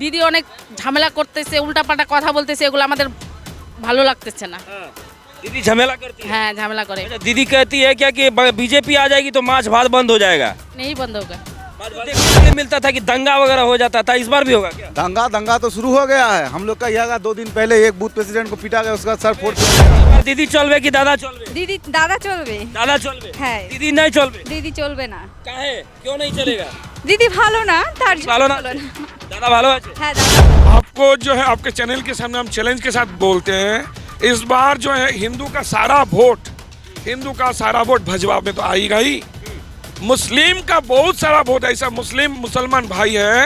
দিদি অনেক ঝামেলা করতেছে, উল্টাপাল্টা কথা বলতেছে, এগুলো আমাদের ভালো লাগতেছে না। दीदी झमेला करती है। হ্যাঁ ঝামেলা করে, अच्छा, दीदी कहती है क्या कि बीजेपी आ जाएगी तो माछ भात बंद हो जाएगा। नहीं बंद होगा। देखने के लिए मिलता था कि दंगा वगैरह हो जाता था, इस बार भी होगा क्या? दंगा तो शुरू हो गया है। हम लोग का यहाँ 2 दिन पहले एक बूथ प्रेसिडेंट को पीटा गया, उसका सर फोड़ दिया। दीदी चलबे कि दादा चलबे? দিদি দাদা চলবে। दादा चलबे। হ্যাঁ। दीदी नहीं चलबे। দিদি চলবে না। काहे? क्यों नहीं चलेगा? দিদি ভালো না তার ভালো না? চলো दादा ভালো আছে? হ্যাঁ দাদা आपको जो है आपके चैनल के सामने हम चैलेंज के साथ बोलते हैं, इस बार जो है हिंदू का सारा वोट भजवा में तो आएगा ही। मुस्लिम का बहुत सारा वोट, ऐसा मुसलमान भाई है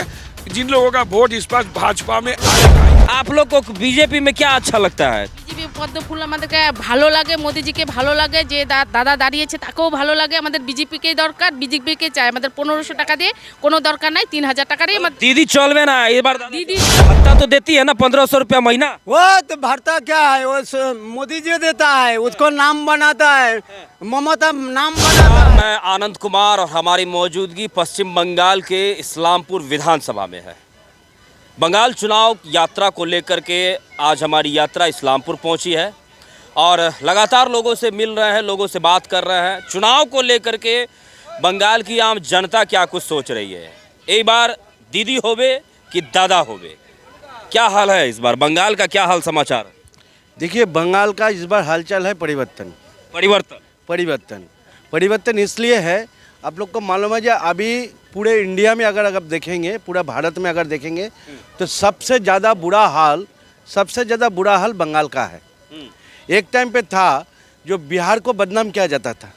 जिन लोगों का वोट इस बार भाजपा में आएगा ही। आप लोग को बीजेपी में क्या अच्छा लगता है? বিজেপি পদ্ম ফুল আমাদেরকে ভালো লাগে, মোদিজিকে ভালো লাগে, যে দাদা দাঁড়িয়েছে তাকেও ভালো লাগে। আমাদের বিজেপিকেই দরকার, বিজেপিকে চাই। আমাদের 1500 টাকা দিয়ে কোনো দরকার নাই, 3000 টাকা দিয়ে दीदी चलबे ना इस बार? दीदी भत्ता तो देती है ना 1500 रुपया महीना। वो तो भरता क्या है, वो मोदी जी देता है, उसको नाम बनाता है, ममता नाम बनाता है। मैं आनंद कुमार और हमारी मौजूदगी पश्चिम बंगाल के इस्लामपुर विधानसभा में है। बंगाल चुनाव यात्रा को लेकर के आज हमारी यात्रा इस्लामपुर पहुंची है और लगातार लोगों से मिल रहे हैं, लोगों से बात कर रहे हैं। चुनाव को लेकर के बंगाल की आम जनता क्या कुछ सोच रही है, एक बार दीदी होवे कि दादा होवे, क्या हाल है इस बार बंगाल का, क्या हाल समाचार? देखिए बंगाल का इस बार हालचाल है परिवर्तन। परिवर्तन इसलिए है, आप लोग को मालूम है, अभी पूरे इंडिया में अगर आप देखेंगे, पूरा भारत में अगर देखेंगे तो सबसे ज़्यादा बुरा हाल बंगाल का है। एक टाइम पे था जो बिहार को बदनाम किया जाता था,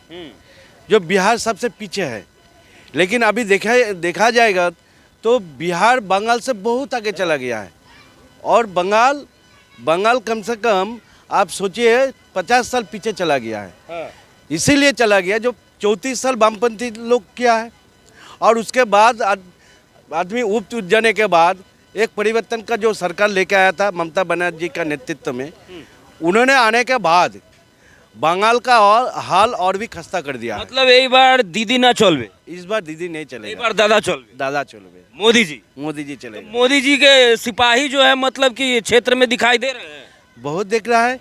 जो बिहार सबसे पीछे है, लेकिन अभी देखा जाएगा तो बिहार बंगाल से बहुत आगे चला गया है। और बंगाल कम से कम आप सोचिए 50 साल पीछे चला गया है। इसीलिए चला गया जो 34 साल वामपंथी लोग किया है, और उसके बाद आदमी उब जाने के बाद एक परिवर्तन का जो सरकार लेके आया था ममता बनर्जी का नेतृत्व में, उन्होंने आने के बाद बंगाल का हाल और भी खस्ता कर दिया। मतलब एक बार दीदी ना चलबे, इस बार दीदी नहीं एक चलेगा, बार दादा चलबे। दादा चलबे, मोदी जी चलेगा। मोदी जी के सिपाही जो है मतलब कि क्षेत्र में दिखाई दे रहे हैं। बहुत दिख रहा है।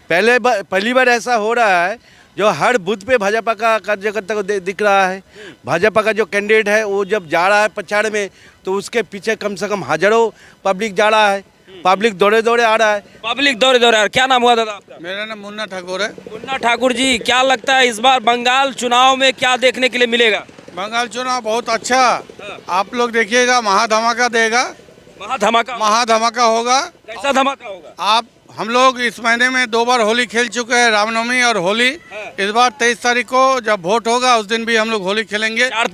पहली बार ऐसा हो रहा है जो हर बूथ पे भाजपा का कार्यकर्ता को दिख रहा है। भाजपा का जो कैंडिडेट है वो जब जा रहा है प्रचार में तो उसके पीछे कम से कम हजारों पब्लिक जा रहा है, पब्लिक दौड़े आ रहा है। पब्लिक दौड़े आ रहा है। क्या नाम हुआ दादा आपका? मेरा नाम मुन्ना ठाकुर है। मुन्ना ठाकुर जी, क्या लगता है इस बार बंगाल चुनाव में क्या देखने के लिए मिलेगा? बंगाल चुनाव बहुत अच्छा, आप लोग देखिएगा, महाधमाका देगा, महाधमाका होगा। कैसा धमाका होगा? हम लोग इस महीने में 2 बार होली खेल चुके हैं, रामनवमी और होली। इस बार 23 तारीख को जब वोट होगा उस दिन भी हम लोग होली खेलेंगे। 4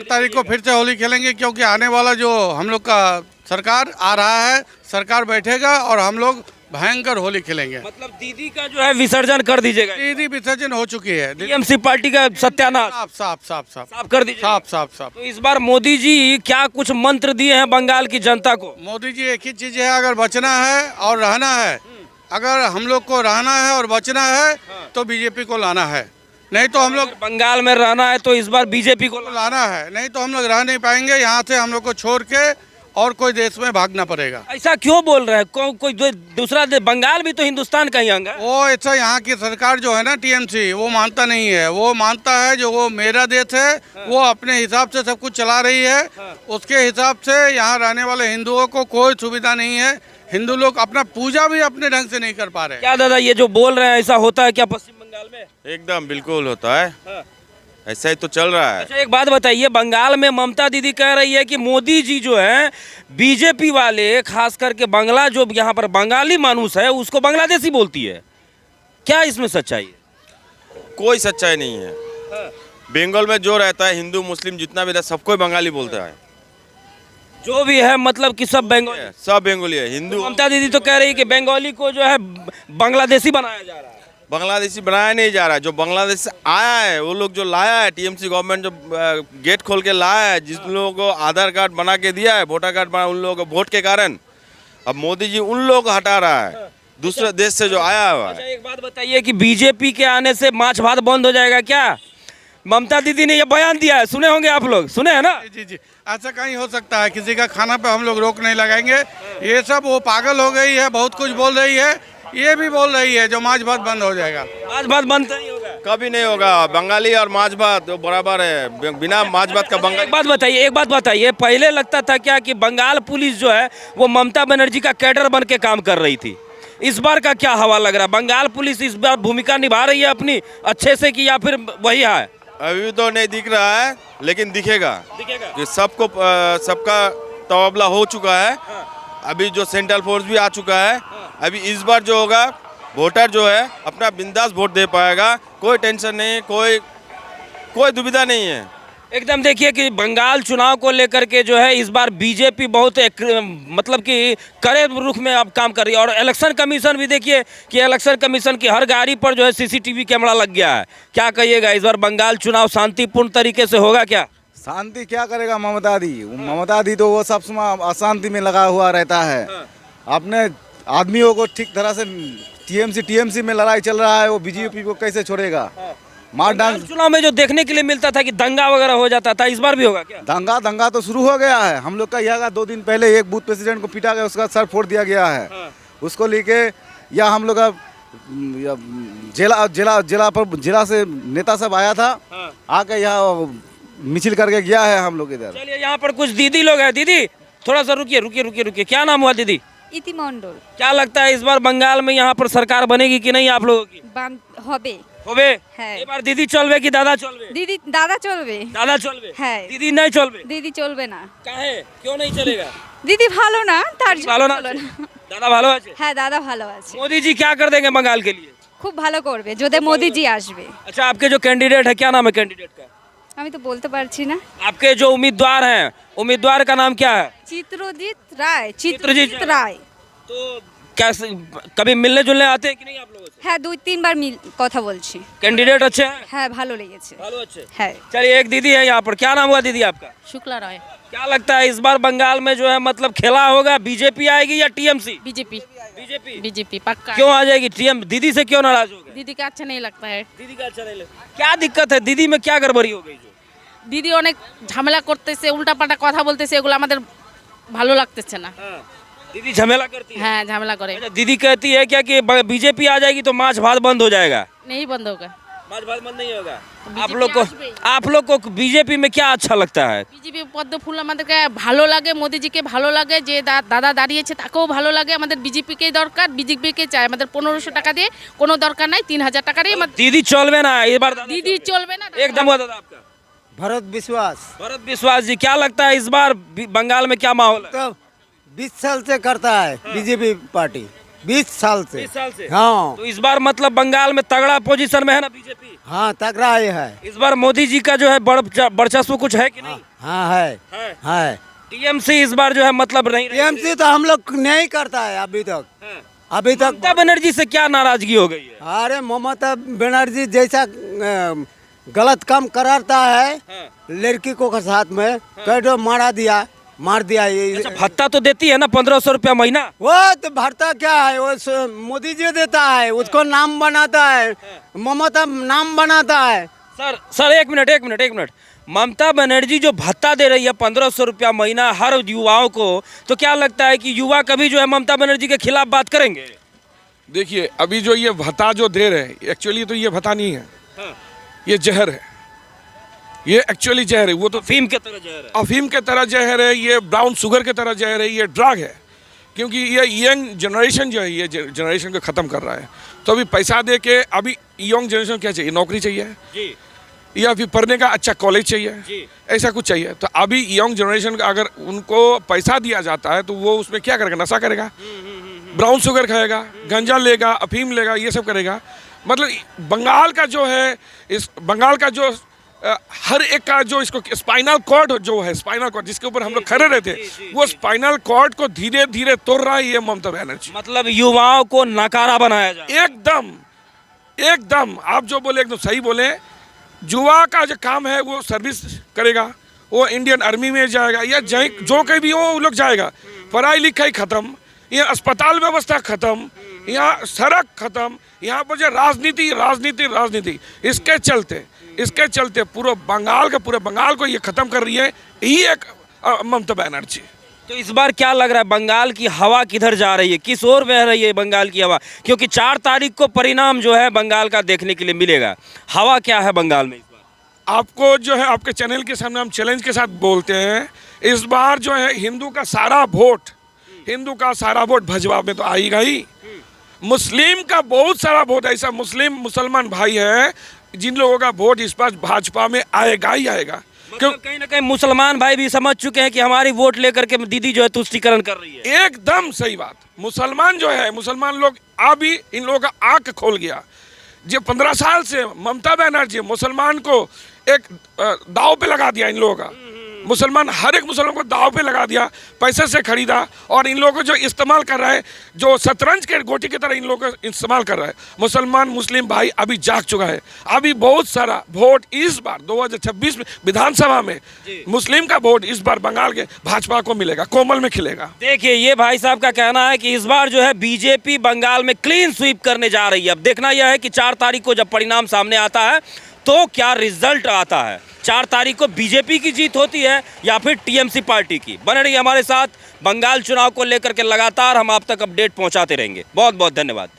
तारीख को फिर से होली खेलेंगे, क्योंकि आने वाला जो हम लोग का सरकार आ रहा है, सरकार बैठेगा और हम लोग भयंकर होली खेलेंगे। मतलब दीदी का जो है विसर्जन कर दीजिएगा। दीदी विसर्जन हो चुकी है, टीएमसी पार्टी का सत्यानाश साफ कर दीजिए। साफ। तो इस बार मोदी जी क्या कुछ मंत्र दिए हैं बंगाल की जनता को? मोदी जी एक ही चीज है, अगर बचना है और रहना है, अगर हम लोग को रहना है और बचना है तो बीजेपी को लाना है, नहीं तो हम लोग बंगाल में रहना है तो इस बार बीजेपी को लाना है, नहीं तो हम लोग रह नहीं पाएंगे। यहाँ से हम लोग को छोड़ के और कोई देश में भागना पड़ेगा। ऐसा क्यों बोल रहे हैं? कोई दूसरा बंगाल भी तो हिंदुस्तान का ही अंग है। वो ऐसा यहाँ की सरकार जो है ना टीएमसी, वो मानता नहीं है। वो मानता है जो वो मेरा देश है, वो अपने हिसाब से सब कुछ चला रही है। उसके हिसाब से यहाँ रहने वाले हिंदुओं को कोई सुविधा नहीं है। हिंदू लोग अपना पूजा भी अपने ढंग से नहीं कर पा रहे। क्या दादा ये जो बोल रहे हैं ऐसा होता है क्या पश्चिम बंगाल में? एकदम बिल्कुल होता है, ऐसा ही तो चल रहा है। अच्छा एक बात बताइए, बंगाल में ममता दीदी कह रही है कि मोदी जी जो है बीजेपी वाले, खास करके बंगला जो यहाँ पर बंगाली मानूस है उसको बांग्लादेशी बोलती है, क्या इसमें सच्चाई है? कोई सच्चाई नहीं है। बंगाल में जो रहता है हिंदू मुस्लिम जितना भी रहता है सबको बंगाली बोलता है। जो भी है मतलब कि सब बंगाली है। हिंदू ममता दीदी तो कह रही है कि बंगाली को जो है बांग्लादेशी बनाया जा रहा है। बांग्लादेशी बनाया नहीं जा रहा है, जो बांग्लादेश से आया है वो लोग जो लाया है, टीएमसी गवर्नमेंट जो गेट खोल के लाया है, जिन लोगों को आधार कार्ड बना के दिया है, वोटर कार्ड बना, उन लोगों को वोट के कारण अब मोदी जी उन लोगों को हटा रहा है दूसरे देश से जो आया हुआ है। अच्छा एक बात बताइए कि बीजेपी के आने से माछ भात बंद हो जाएगा क्या? ममता दीदी ने ये बयान दिया है, सुने होंगे आप लोग, सुने हैं ना? जी जी, ऐसा कहीं हो सकता है? किसी का खाना पे हम लोग रोक नहीं लगाएंगे। ये सब वो पागल हो गई है, बहुत कुछ बोल रही है। ये भी बोल रही है जो माछ भात बंद हो जाएगा। माछ भात बंद नहीं होगा, कभी नहीं होगा। बंगाली और माछ भात बराबर है, बिना माछ भात का बंगाली। एक बात बताइए, पहले लगता था क्या कि बंगाल पुलिस जो है वो ममता बनर्जी का कैडर बन के काम कर रही थी, इस बार का क्या हवा लग रहा है? बंगाल पुलिस इस बार भूमिका निभा रही है अपनी अच्छे से कि या फिर वही है? अभी तो नहीं दिख रहा है, लेकिन दिखेगा कि सबको सबका तबादला हो चुका है। अभी जो सेंट्रल फोर्स भी आ चुका है। अभी इस बार जो होगा, वोटर जो है अपना बिंदास वोट दे पाएगा, कोई टेंशन नहीं, कोई दुविधा नहीं है। एकदम देखिए कि बंगाल चुनाव को लेकर के जो है इस बार बीजेपी बहुत मतलब कि कड़े रुख में अब काम कर रही है। और इलेक्शन कमीशन भी देखिए कि इलेक्शन कमीशन की हर गाड़ी पर जो है सीसीटीवी कैमरा लग गया है। क्या कहिएगा, इस बार बंगाल चुनाव शांतिपूर्ण तरीके से होगा क्या? शांति क्या करेगा ममता दी? ममता दी तो वो सब समय अशांति में लगा हुआ रहता है। अपने आदमियों को ठीक तरह से टीएमसी में लड़ाई चल रहा है, वो बीजेपी को कैसे छोड़ेगा? मार डांस चुनाव में जो देखने के लिए मिलता था कि दंगा वगैरह हो जाता था, इस बार भी होगा क्या? दंगा तो शुरू हो गया है। हम लोग का यहाँ 2 दिन पहले एक बूथ प्रेसिडेंट को पीटा गया, उसका सर फोड़ दिया गया है। उसको लेके या हम लोग का जिला से नेता सब आया था, आके यहाँ मिছিল करके गया है हम लोग इधर। चलिए, यहाँ पर कुछ दीदी लोग हैं। दीदी थोड़ा सा रुकिए, क्या नाम हुआ दीदी? इति मंडल। क्या लगता है इस बार बंगाल में यहाँ पर सरकार बनेगी कि नहीं आप लोगों की? হবে होबे হ্যাঁ। এবার দিদি চলবে কি দাদা চলবে? দাদা চলবে। দাদা চলবে, হ্যাঁ। দিদি नहीं চলবে? দিদি চলবে না। কাहे क्यों नहीं चलेगा? দিদি ভালো না, তার জন্য ভালো না চলে না। দাদা ভালো আছে? হ্যাঁ, দাদা ভালো আছে। मोदी जी क्या कर देंगे बंगाल के लिए? খুব ভালো করবে যদি মোদিজি আসবে। अच्छा, आपके जो कैंडिडेट है, क्या नाम है कैंडिडेट का? আমি তো বলতে পারছি না। आपके जो उम्मीदवार हैं, उम्मीदवार का नाम क्या है? চিত্রজিৎ রায়। চিত্রজিৎ চিত্রজিৎ রায়। तो कैसे कभी मिलने जुलने आते हैं कि नहीं आप लोगों से? হ্যাঁ, 2-3 বার কথা বলছি। कैंडिडेट अच्छे हैं? হ্যাঁ, ভালো লেগেছে। भालो अच्छे। হ্যাঁ। चलिए, एक दीदी है यहाँ पर, क्या नाम हुआ दीदी आपका? शुक्ला रॉय। क्या लगता है इस बार बंगाल में जो है मतलब खेला होगा, बीजेपी आएगी या टीएमसी? बीजेपी बीजेपी पक्का। क्यों आ जाएगी? टीएम दीदी से क्यों नाराज हो गए? दीदी का अच्छा नहीं लगता है। दीदी का अच्छा नहीं लगा, क्या दिक्कत है दीदी में? क्या गड़बड़ी हो गई जो? দিদি অনেক ঝামেলা করতেছে, উল্টাপাল্টা কথা বলতেছে, এগুলো আমাদের ভালো লাগতেছে না। दीदी झमेला करती है? হ্যাঁ, ঝামেলা করে। अच्छा, दीदी कहती है क्या कि बीजेपी आ जाएगी तो माछ भात बंद हो जाएगा? नहीं बंद होगा। माछ भात बंद नहीं होगा। BJP आप लोग को बीजेपी में क्या अच्छा लगता है? বিজেপি পদ্ম ফুল আমাদেরকে ভালো লাগে, মোদিজিকে ভালো লাগে, যে দাদা দাঁড়িয়েছে তাকেও ভালো লাগে। আমাদের বিজেপিকেই দরকার, বিজেপিকে চাই। আমাদের 1500 টাকা দিয়ে কোনো দরকার নাই, 3000 টাকা দিয়ে दीदी चलवे ना इस बार? दीदी चलবে না। एकदम हुआ दादा आपका? भरत विश्वास भरत विश्वास जी, क्या लगता है इस बार बंगाल में क्या माहौल है? तो 20 साल से करता है बीजेपी पार्टी, 20 साल से। 20 साल से? हाँ तो इस बार मतलब बंगाल में तगड़ा पोजीशन में है ना बीजेपी? हाँ, तगड़ा ही है। इस बार मोदी जी का जो है वर्चस्व कुछ है कि नहीं? हाँ है। टीएमसी इस बार जो है मतलब नहीं रही। टीएमसी तो हम लोग नहीं करता है अभी तक। ममता बनर्जी से क्या नाराजगी हो गई है? अरे ममता बनर्जी जैसा गलत काम कराता है लड़की को के साथ में, कैडो मार दिया ये। अच्छा, भत्ता तो देती है ना 1500 रुपया महीना? वो तो भरता क्या है, वो मोदी जी देता है, उसको नाम बनाता है, ममता नाम बनाता है। सर एक मिनट। ममता बनर्जी जो भत्ता दे रही है 1500 रुपया महीना हर युवाओं को, तो क्या लगता है कि युवा कभी जो है ममता बनर्जी के खिलाफ बात करेंगे? देखिए, अभी जो ये भत्ता जो दे रहे हैं, एक्चुअली तो ये भत्ता नहीं है, ये जहर है। ये एक्चुअली जहर है। वो तो अफीम के तरह जहर है। अफीम के तरह जहर है, ये ब्राउन शुगर के तरह जहर है, ये ड्रग है। क्योंकि ये यंग जनरेशन जो है, ये जनरेशन को ख़त्म कर रहा है। तो अभी पैसा दे के अभी यंग जनरेशन क्या चाहिए? नौकरी चाहिए जी, या फिर पढ़ने का अच्छा कॉलेज चाहिए जी, ऐसा कुछ चाहिए। तो अभी यंग जनरेशन का अगर उनको पैसा दिया जाता है तो वो उसमें क्या करेगा? नशा करेगा, ब्राउन शुगर खाएगा, गांजा लेगा, अफीम लेगा, ये सब करेगा। मतलब बंगाल का जो है, इस बंगाल का जो हर एक का जो इसको स्पाइनल कॉर्ड जो है, स्पाइनल कॉर्ड जिसके ऊपर हम लोग खड़े रहते हैं, वो स्पाइनल कॉर्ड को धीरे धीरे तोड़ रहा है ये ममता बनर्जी। मतलब युवाओं को नकारा बनाया जाए। एकदम आप जो बोले एकदम सही बोले। युवा का जो काम है वो सर्विस करेगा, वो इंडियन आर्मी में जाएगा या जो कहीं भी हो वो लोग जाएगा। पढ़ाई लिखाई खत्म, यहाँ अस्पताल व्यवस्था खत्म, यहाँ सड़क खत्म, यहाँ पर जो राजनीति इसके चलते इसके चलते पूरे बंगाल को ये ख़त्म कर रही है यही एक ममता बनर्जी। तो इस बार क्या लग रहा है, बंगाल की हवा किधर जा रही है, किस ओर बह रही है बंगाल की हवा? क्योंकि 4 तारीख को परिणाम जो है बंगाल का देखने के लिए मिलेगा। हवा क्या है बंगाल में इस बार? आपको जो है आपके चैनल के सामने हम चैलेंज के साथ बोलते हैं, इस बार जो है हिंदू का सारा वोट भाजपा में तो आएगा ही। मुस्लिम का बहुत सारा वोट, ऐसा मुसलमान भाई है जिन लोगों का वोट इस बार भाजपा में आएगा ही आएगा। क्यों कहीं ना कहीं मुसलमान भाई भी समझ चुके हैं कि हमारी वोट लेकर के दीदी जो है तुष्टीकरण कर रही है। एकदम सही बात। मुसलमान लोग अभी इन लोगों का आंख खोल गया। जो 15 साल से ममता बनर्जी मुसलमान को एक दाव पे लगा दिया, इन लोगों का हर एक मुसलमान को दाव पे लगा दिया, पैसे से खरीदा, और इन लोगों को जो इस्तेमाल कर रहा है, जो शतरंज के गोटी की तरह इन लोगों को इस्तेमाल कर रहा है। मुस्लिम भाई अभी जाग चुका है। अभी बहुत सारा वोट इस बार 2026 में विधानसभा में मुस्लिम का वोट इस बार बंगाल के भाजपा को मिलेगा, कोमल में खिलेगा। देखिए ये भाई साहब का कहना है कि इस बार जो है बीजेपी बंगाल में क्लीन स्वीप करने जा रही है। अब देखना यह है कि 4 तारीख को जब परिणाम सामने आता है तो क्या रिजल्ट आता है। 4 तारीख को बीजेपी की जीत होती है या फिर टीएमसी पार्टी की। बने रहिए हमारे साथ, बंगाल चुनाव को लेकर के लगातार हम आप तक अपडेट पहुंचाते रहेंगे। बहुत बहुत धन्यवाद।